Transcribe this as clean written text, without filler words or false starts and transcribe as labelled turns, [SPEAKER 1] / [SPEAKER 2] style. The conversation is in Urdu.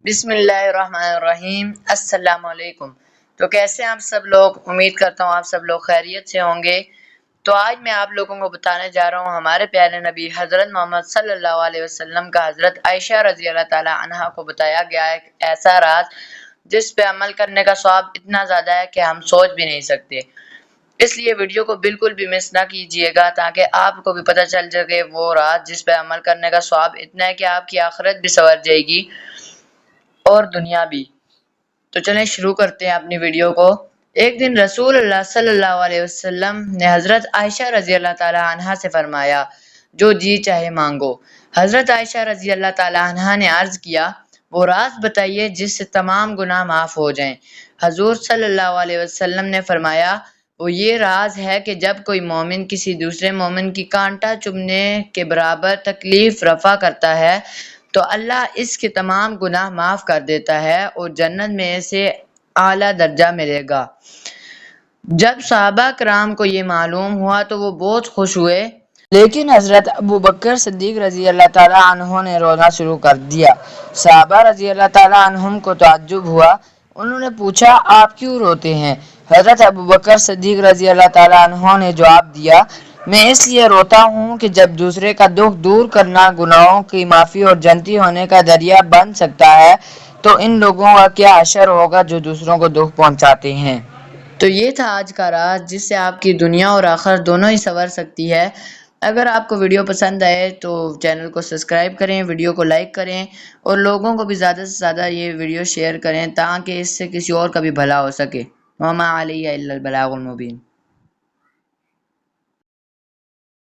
[SPEAKER 1] بسم اللہ الرحمن الرحیم۔ السلام علیکم۔ تو کیسے ہیں آپ سب لوگ؟ امید کرتا ہوں آپ سب لوگ خیریت سے ہوں گے۔ تو آج میں آپ لوگوں کو بتانے جا رہا ہوں ہمارے پیارے نبی حضرت محمد صلی اللہ علیہ وسلم کا حضرت عائشہ رضی اللہ تعالی عنہا کو بتایا گیا ہے ایک ایسا راز جس پہ عمل کرنے کا ثواب اتنا زیادہ ہے کہ ہم سوچ بھی نہیں سکتے۔ اس لیے ویڈیو کو بالکل بھی مس نہ کیجیے گا تاکہ آپ کو بھی پتہ چل سکے وہ راز جس پہ عمل کرنے کا ثواب اتنا ہے کہ آپ کی آخرت بھی سنور جائے گی اور دنیا بھی۔ تو چلیں شروع کرتے ہیں اپنی ویڈیو کو۔ ایک دن رسول اللہ صلی اللہ علیہ وسلم نے حضرت عائشہ رضی اللہ تعالی عنہا سے فرمایا، جو جی چاہے مانگو۔ حضرت عائشہ رضی اللہ تعالی عنہا نے عرض کیا، وہ راز بتائیے جس سے تمام گناہ معاف ہو جائیں۔ حضور صلی اللہ علیہ وسلم نے فرمایا، وہ یہ راز ہے کہ جب کوئی مومن کسی دوسرے مومن کی کانٹا چبھنے کے برابر تکلیف رفع کرتا ہے تو اللہ اس کے تمام گناہ معاف کر دیتا ہے اور جنت میں اسے اعلیٰ درجہ ملے گا۔ جب صحابہ کرام کو یہ معلوم ہوا تو وہ بہت خوش ہوئے، لیکن حضرت ابوبکر صدیق رضی اللہ تعالیٰ عنہ نے رونا شروع کر دیا۔ صحابہ رضی اللہ تعالیٰ عنہم کو تعجب ہوا، انہوں نے پوچھا، آپ کیوں روتے ہیں؟ حضرت ابوبکر صدیق رضی اللہ تعالیٰ عنہ نے جواب دیا، میں اس لیے روتا ہوں کہ جب دوسرے کا دکھ دور کرنا گناہوں کی معافی اور جنتی ہونے کا ذریعہ بن سکتا ہے تو ان لوگوں کا کیا حشر ہوگا جو دوسروں کو دکھ پہنچاتے ہیں۔ تو یہ تھا آج کا راز جس سے آپ کی دنیا اور آخرت دونوں ہی سنور سکتی ہے۔ اگر آپ کو ویڈیو پسند آئے تو چینل کو سبسکرائب کریں، ویڈیو کو لائک کریں اور لوگوں کو بھی زیادہ سے زیادہ یہ ویڈیو شیئر کریں تاکہ اس سے کسی اور کا بھی بھلا ہو سکے۔ وما علیہ الا البلاغ المبین۔